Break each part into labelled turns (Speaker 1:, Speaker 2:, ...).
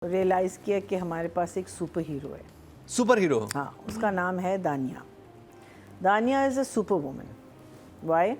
Speaker 1: Realise किया कि हमारे पास एक सुपर हीरो है।
Speaker 2: Superhero?
Speaker 1: हाँ, उसका नाम है Dania. Dania is a superwoman. Why?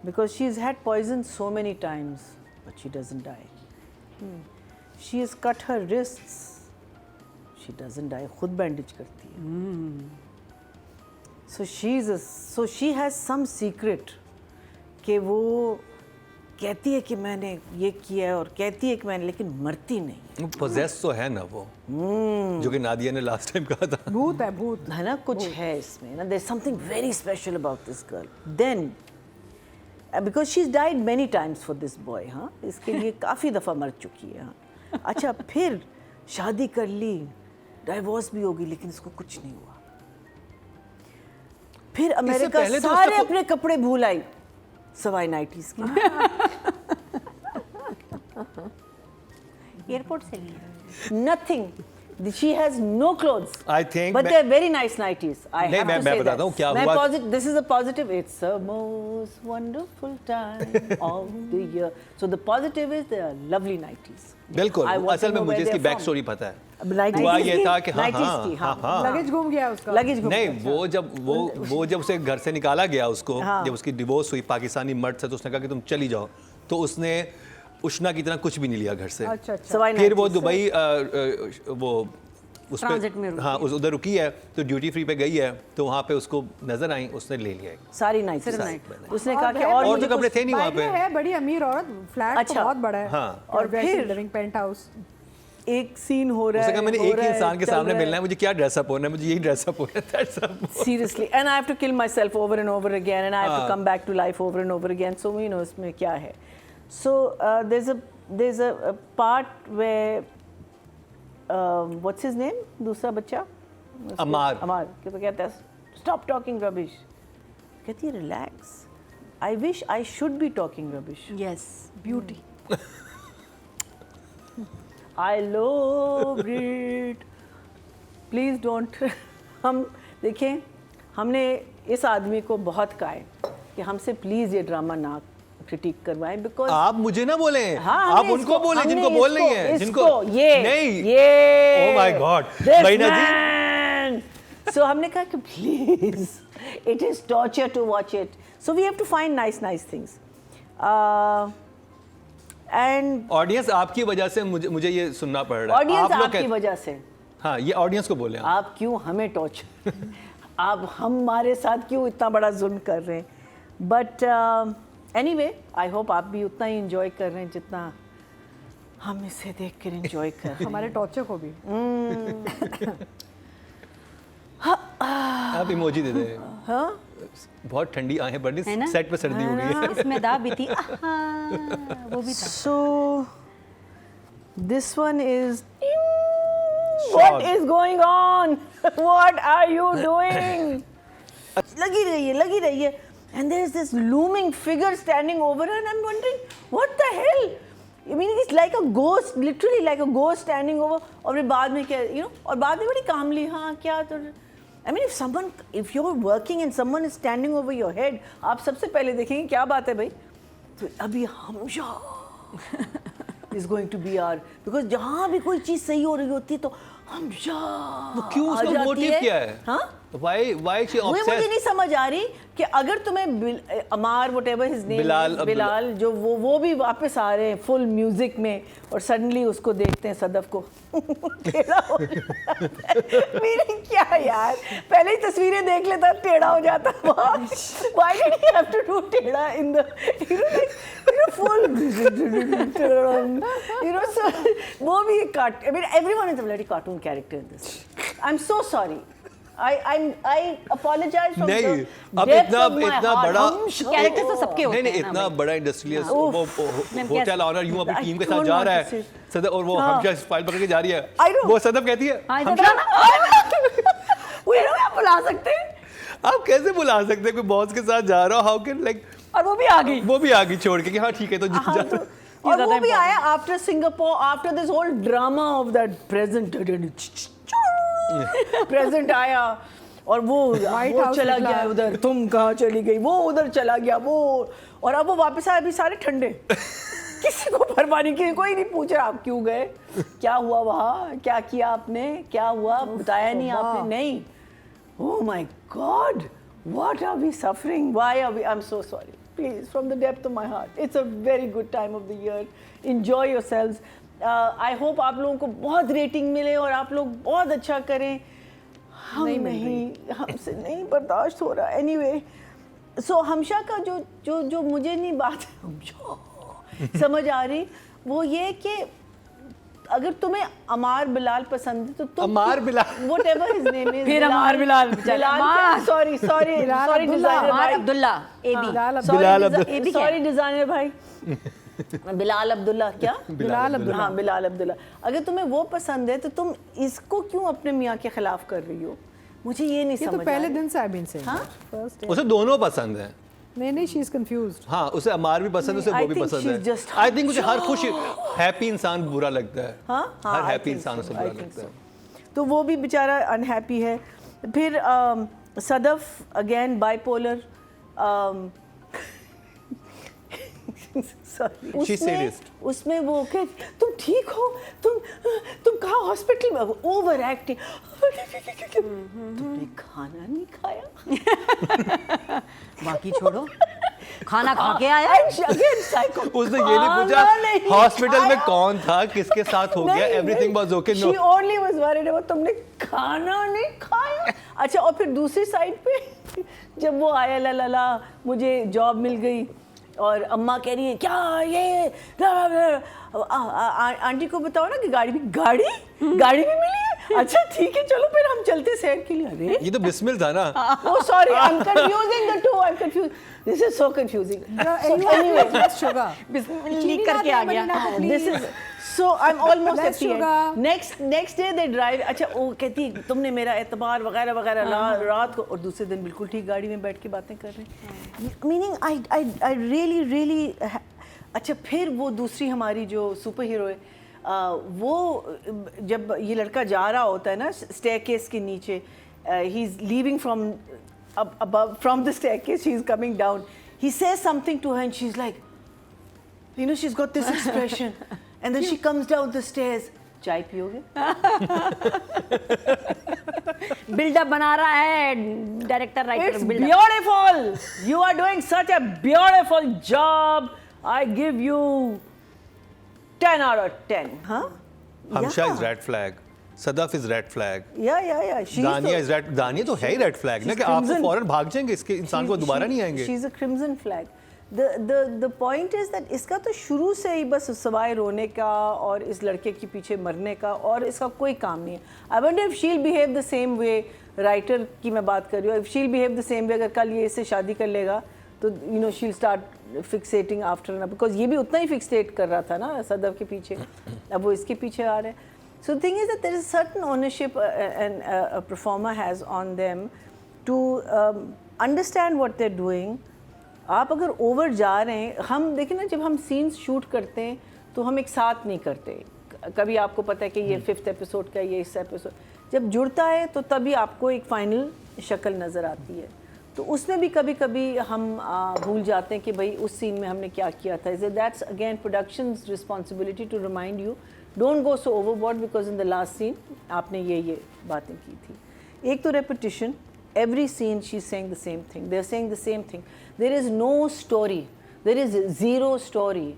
Speaker 1: Because she is had poison so many times but she doesn't die. She is cut her wrists, she doesn't die. खुद बैंडेज करती है। So she has some secret कि वो कहती है कि मैंने ये किया है और कहती है कि मैंने, लेकिन मरती नहीं।
Speaker 2: पोजेस तो है ना वो, जो कि नादिया ने लास्ट टाइम कहा था।
Speaker 3: भूत है, भूत
Speaker 1: है ना, कुछ है इसमें ना। There is something very special about this girl. Then because she is died many times for this boy. हाँ, इसके लिए काफ़ी दफ़ा मर चुकी है। हाँ, अच्छा, फिर शादी कर ली, डाइवोर्स भी होगी, लेकिन इसको कुछ नहीं हुआ। फिर अमेरिका सारे अपने कपड़े भूल आई सवाई नाइटीज की।
Speaker 3: एयरपोर्ट से लिए।
Speaker 1: Nothing. She has no clothes.
Speaker 2: I think
Speaker 1: but they're very nice nighties. I
Speaker 2: नहीं,
Speaker 1: have to say
Speaker 2: मैं बताता हूँ क्या हुआ।
Speaker 1: This is a positive. It's a most wonderful time of the year. So the positive is they are lovely nighties.
Speaker 2: बिल्कुल, असल में मुझे इसकी बैक स्टोरी पता है। हुआ ये था कि हाँ,
Speaker 3: लगेज गुम गया उसका।
Speaker 1: लगेज गुम
Speaker 2: नहीं, वो जब उसे घर से निकाला गया उसको, जब उसकी डिवोर्स हुई पाकिस्तानी मर्द से, तो उसने कहा कि तुम चली जाओ, तो उसने उष्णा की तरह कुछ भी नहीं लिया घर से।
Speaker 3: अच्छा, अच्छा।
Speaker 2: फिर वो दुबई वो उस
Speaker 3: पे
Speaker 2: हाँ उधर रुकी है, तो ड्यूटी फ्री पे गई है, तो वहाँ पे उसको नजर आई, उसने ले लिया
Speaker 1: सारी नाइट। उसने कहा कि
Speaker 2: और जो कपड़े थे नहीं वहाँ पे।
Speaker 3: है बड़ी अमीर औरत, फ्लैट
Speaker 1: अच्छा,
Speaker 3: बहुत बड़ा है।
Speaker 2: हाँ।
Speaker 1: और फिर
Speaker 3: लिविंग पेंट हाउस।
Speaker 1: एक सीन हो रहा है।
Speaker 2: उसने कहा मैंने एक ही इंसान के सामने मिलना है, मुझे क्या ड्रेसअप होना है, मुझे यही ड्रेसअप होना है।
Speaker 1: Seriously, and I have to kill myself over and over again, and I have to come back to life over and over again. So you know इसमें क्या है? So there's a part where what's his name? दूसरा बच्चा?
Speaker 2: अमार।
Speaker 1: तो कहता है stop talking rubbish. कहती है relax. I wish I should be talking rubbish.
Speaker 3: Yes, beauty.
Speaker 1: I love it. Please don't. हम देखें, हमने इस आदमी को बहुत कहा है कि हमसे प्लीज ये ड्रामा ना क्रिटिक करवाएं, बिकॉज
Speaker 2: आप मुझे ना बोले।
Speaker 1: हाँ,
Speaker 2: आप उनको बोले जिनको बोल नहीं है, जिनको
Speaker 1: ये
Speaker 2: ओह माय गॉड महीना जी।
Speaker 1: सो हमने कहा कि please, it is torture to watch it, so we have to find nice things. And
Speaker 2: audience आपकी वजह से मुझे ये सुनना पड़ रहा है।
Speaker 1: ऑडियंस आपकी वजह से।
Speaker 2: हाँ, ये ऑडियंस को बोले
Speaker 1: आप क्यों हमें टॉर्चर आप हमारे साथ क्यों इतना बड़ा जुल्म कर रहे हैं? बट एनीवे, आई होप आप भी उतना ही इंजॉय कर रहे हैं जितना हम इसे देख कर इंजॉय कर रहे हैं।
Speaker 3: हमारे टॉर्चर को भी।
Speaker 2: आप इमोजी दे दे।
Speaker 1: हाँ,
Speaker 2: बहुत ठंडी आहें बढ़ रही, सेट पे सर्दी हो गई है।
Speaker 3: इसमें दा भी थी, वो भी था।
Speaker 1: So this one is what is going on, what are you doing? लगी रही है and there is this looming figure standing over her and I'm wondering what the hell. I mean, it's like a ghost, literally like a ghost standing over. और फिर बाद में क्या, you know, और बाद में बड़ी calmly, हाँ क्या तो, I mean, if you're working and someone is standing over your head, आप सबसे पहले देखेंगे क्या बात है भाई, तो अभी हमशा is going to be our, because जहाँ भी कोई चीज़ सही हो रही होती है तो हमशा
Speaker 2: तो क्यों उसका मोटिव क्या है?
Speaker 1: हाँ,
Speaker 2: why she obsessed?
Speaker 1: मुझे नहीं समझ आ रही कि अगर तुम्हें अमार whatever his name बिलाल जो वो भी वापस आ रहे हैं फुल म्यूजिक में, और सडनली उसको देखते हैं सदफ को टेढ़ा हो जाता है। मीनिंग क्या यार, पहले ही तस्वीरें देख लेता टेढ़ा हो जाता। Why did he have to do टेढ़ा in the full so वो भी एक I mean everyone is a bloody cartoon character in this. I'm so sorry. I apologize from
Speaker 2: नहीं,
Speaker 1: the
Speaker 2: अब
Speaker 1: depths of my
Speaker 2: इतना
Speaker 1: heart.
Speaker 2: बड़ा
Speaker 3: character तो सबके होते हैं।
Speaker 2: नहीं, इतना बड़ा इंडस्ट्रियल वो होटल ऑनर यूं अपनी टीम के साथ जा रहा है सदफ, और वो हमेशा फाइल पकड़ के जा रही है, वो सदफ कहती है
Speaker 1: वो आप बुला सकते हैं?
Speaker 2: आप कैसे बुला सकते हैं कोई बॉस के साथ जा रहा हो? हाउ कैन लाइक,
Speaker 1: और वो भी आ गई छोड़ के कि हाँ ठीक है तो जा। और वो भी आया after Singapore, after this whole drama of that present आया, और वो चला गया उधर, तुम कहाँ चली गई, वो उधर चला गया, वो, और अब वो वापस आया, अभी सारे ठंडे। किसी को परवाह नहीं की, कोई नहीं पूछ रहा आप क्यों गए, क्या हुआ वहाँ, क्या किया आपने, क्या हुआ बताया नहीं आपने, नहीं. Oh my God, what are we suffering? Why are we? I'm so sorry. Please, from the depth of my heart. It's a very good time of the year. Enjoy yourselves. I hope आप लोगों को बहुत rating मिले और आप लोग बहुत अच्छा करें. हम नहीं, हमसे नहीं बर्दाश्त हो रहा. Anyway, so हमशा का जो मुझे नहीं बात समझ आ रही, वो ये कि अगर तुम्हें अमार बिलाल पसंद है तो तुम
Speaker 2: अमार Bilal,
Speaker 1: whatever his name is,
Speaker 3: फिर अमार बिलाल,
Speaker 1: sorry designer भाई,
Speaker 3: अब्दुल्ला एबी,
Speaker 1: sorry designer भाई, बिलाल अब्दुल्ला, क्या
Speaker 3: बिलाल अब्दुल्ला,
Speaker 1: हाँ बिलाल अब्दुल्ला. अगर तुम्हें वो पसंद है तो तुम इसको क्यों अपने मियाँ के खिलाफ कर रही हो? मुझे ये नहीं समझ.
Speaker 3: ये तो पहले दिन से आई बीन से.
Speaker 1: हाँ?
Speaker 2: उसे दोनों पसंद हैं.
Speaker 3: नहीं, शी इज कंफ्यूज्ड.
Speaker 2: हाँ, उसे अमार भी पसंद है, उसे वो भी पसंद है. आई थिंक मुझे हर खुश हैप्पी इंसान बुरा लगता है.
Speaker 1: हाँ,
Speaker 2: हर हैप्पी इंसान उसे बुरा लगता है.
Speaker 1: तो वो भी बेचारा अनहैप्पी है. फिर सदफ अगेन बाइपोलर. उसमें वो कह, तुम ठीक हो, तुम कहाँ हॉस्पिटल में, ओवर एक्टिंग, तुमने खाना नहीं खाया.
Speaker 3: बाकी छोड़ो, खाना खा के आया.
Speaker 2: उसने ये नहीं पूछा हॉस्पिटल में कौन था, किसके साथ हो गया, everything was okay. No,
Speaker 1: she only was worried about तुमने खाना नहीं खाया. अच्छा, और फिर दूसरी साइड पे जब वो आया, ला ला ला मुझे जॉब मिल गई और अम्मा कह रही है क्या ये, आंटी को बताओ ना कि गाड़ी भी मिली है. अच्छा ठीक है, चलो फिर हम चलते सैर के लिए. अरे
Speaker 2: ये तो बिस्मिल था ना.
Speaker 1: Oh sorry, I'm confusing the two. I'm confused. This is so confusing. Anyway,
Speaker 3: just sugar.
Speaker 1: Leak करके आ गया. This is so I'm almost at the end. Next day they drive. अच्छा वो कहती तुमने मेरा एतबार वगैरह वगैरह रात को, और दूसरे दिन बिल्कुल ठीक गाड़ी में बैठ के बातें कर रहे हैं. Meaning I really अच्छा, फिर वो दूसरी हमारी जो सुपर हीरो है, वो जब ये लड़का जा रहा होता है ना स्टेयरकेस के नीचे, he is leaving from above from the staircase, she's coming down, he says something to her and she's like, you know, she's got this expression and then she comes down the stairs. चाय पियोगे?
Speaker 3: Buildup बना रहा है director writer.
Speaker 1: It's beautiful. You are doing such a beautiful job. I give you 10 out of 10. Huh?
Speaker 2: हमशा is red flag. Sadaf is red flag.
Speaker 1: Yeah.
Speaker 2: Dania is red. Dania तो है ही red flag ना, कि आप तो फौरन भाग जाएंगे, इसके इंसान को दोबारा नहीं आएंगे.
Speaker 1: She's a crimson flag. The point is that इसका तो शुरू से ही बस सवाए रोने का और इस लड़के के पीछे मरने का, और इसका कोई काम नहीं है. I wonder if she'll behave the same way. Writer की मैं बात कर रही हूँ. If she'll behave the same way, अगर कल ये इससे शादी कर लेगा तो you know she'll start fixating after her, because ये भी उतना ही fixate कर रहा था ना सदफ के पीछे, अब वो इसके पीछे आ रहे हैं. So the thing is that there is certain ownership and a performer has on them to understand what they're doing. आप अगर ओवर जा रहे हैं, हम देखें ना जब हम सीन्स शूट करते हैं तो हम एक साथ नहीं करते. कभी आपको पता है कि ये 5th एपिसोड का, ये इस एपिसोड, जब जुड़ता है तो तभी आपको एक फाइनल शक्ल नज़र आती है. तो उसमें भी कभी कभी हम भूल जाते हैं कि भाई उस सीन में हमने क्या किया था. That's again productions responsibility to remind you, don't go so overboard, because in the last scene आपने ये बातें की थी. एक तो repetition, every scene she's saying the same thing, they're saying the same thing. There is no story, there is zero story.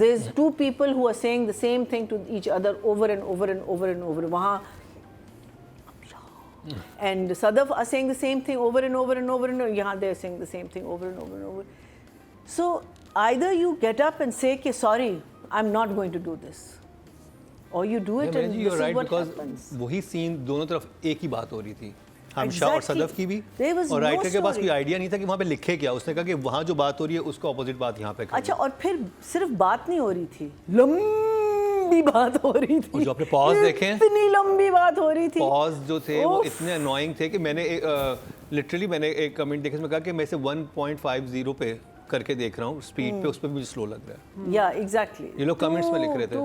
Speaker 1: There's two people who are saying the same thing to each other over and over and over and over. वहाँ and Sadaf are saying the same thing over and over and over and over. यहाँ they're saying the same thing over and over and over. So either you get up and say कि sorry, I'm not going to do this, or you do it and this is what happens.
Speaker 2: वही scene दोनों तरफ एक ही बात हो रही थी, हमशा और सदफ की भी, और राइटर के पास कोई आइडिया नहीं था कि वहाँ पे लिखे क्या. उसने कहा कि वहाँ जो बात हो रही है उसको अपोजिट बात यहाँ पे.
Speaker 1: अच्छा, और फिर सिर्फ बात नहीं हो रही थी, लंबी बात हो रही थी.
Speaker 2: और जो आपने पॉज देखे,
Speaker 1: इतनी लंबी बात हो रही थी.
Speaker 2: पॉज जो थे वो इतने अनोइंग थे कि मैंने लिटरली मैंने एक कमेंट देखे, इसमें कहा कि मैं इसे 1.50 पे करके देख रहा हूँ स्पीड पे, उस पे मुझे स्लो लग रहा है.
Speaker 1: या एग्जैक्टली,
Speaker 2: ये लोग कमेंट्स में लिख रहे थे.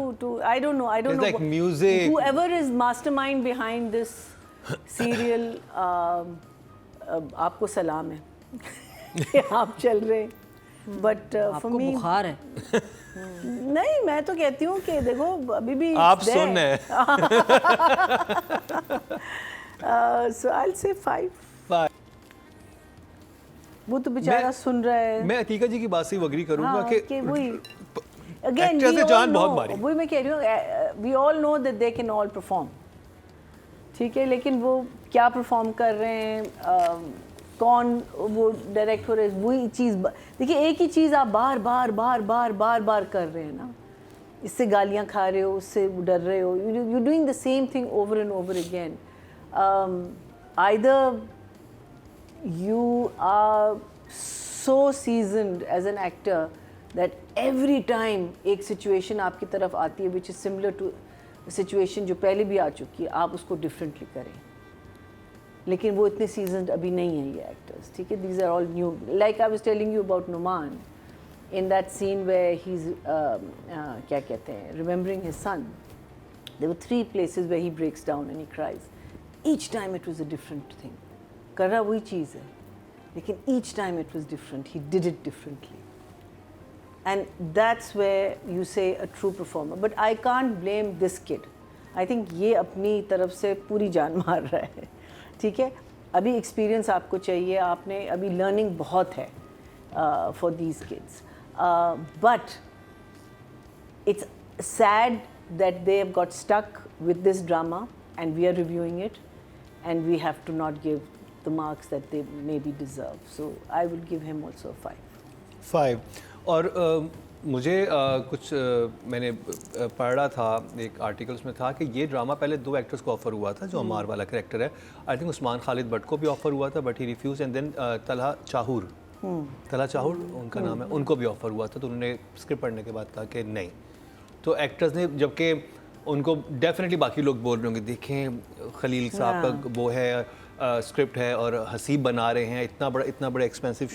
Speaker 1: I don't know
Speaker 2: like music,
Speaker 1: whoever is mastermind behind this serial, आपको सलाम है कि आप चल रहे. बट फॉर
Speaker 3: आपको
Speaker 1: मी
Speaker 3: बुखार है।
Speaker 1: नहीं, मैं तो कहती हूँ कि देखो अभी भी
Speaker 2: आप सुन रहे
Speaker 1: सो आई विल से 5।
Speaker 2: हैं।
Speaker 1: वो तो बेचारा
Speaker 2: मैं-
Speaker 1: सुन रहा है।
Speaker 2: मैं अतीका जी की बात से अग्री करूंगा
Speaker 1: हाँ,
Speaker 2: कि
Speaker 1: कि वही अगेन
Speaker 2: एक्टर से जान बहुत मारी।
Speaker 1: वही मैं कह रही हूँ, we all know that they can all perform, ठीक है, लेकिन वो क्या परफॉर्म कर रहे हैं, कौन वो डायरेक्ट हो रहे हैं, वही चीज़ देखिए, एक ही चीज़ आप बार बार बार बार बार बार कर रहे हैं ना, इससे गालियाँ खा रहे हो, उससे डर रहे हो, you doing the same thing over and over again. Either you are so seasoned as an actor that every time एक situation आपकी तरफ आती है which is similar to a situation जो पहले भी आ चुकी है, आप उसको differently करें, लेकिन वो इतने seasoned अभी नहीं हैं ये actors, ठीक है, these are all new, like I was telling you about Numan in that scene where he's क्या कहते हैं, remembering his son, there were 3 places where he breaks down and he cries, each time it was a different thing, कर रहा वही चीज़ है, लेकिन each time it was different, he did it differently, and that's where you say a true performer. But I can't blame this kid. I think ये अपनी तरफ से पूरी जान मार रहा है, ठीक है, अभी एक्सपीरियंस आपको चाहिए, आपने अभी लर्निंग बहुत है for these kids, but it's sad that they have got stuck with this drama and we are reviewing it and we have to not give the marks that they maybe deserve. So I will give him also a 5.
Speaker 2: 5 और मुझे कुछ मैंने पढ़ रहा था एक articles में था कि ये ड्रामा पहले 2 एक्टर्स को ऑफर हुआ था, जो अमार वाला कैरेक्टर है, आई थिंक उस्मान खालिद भट्ट को भी ऑफर हुआ था but he refuse, and then Talha Chahour उनका नाम है, उनको भी ऑफर हुआ था, तो उन्होंने स्क्रिप्ट पढ़ने के बाद कहा कि नहीं, तो एक्टर्स ने, जबकि उनको डेफिनेटली बाकी लोग बोल रहे होंगे देखें खलील साहब का वो है स्क्रिप्ट है और हसीब बना रहे हैं, इतना बड़ा एक्सपेंसिव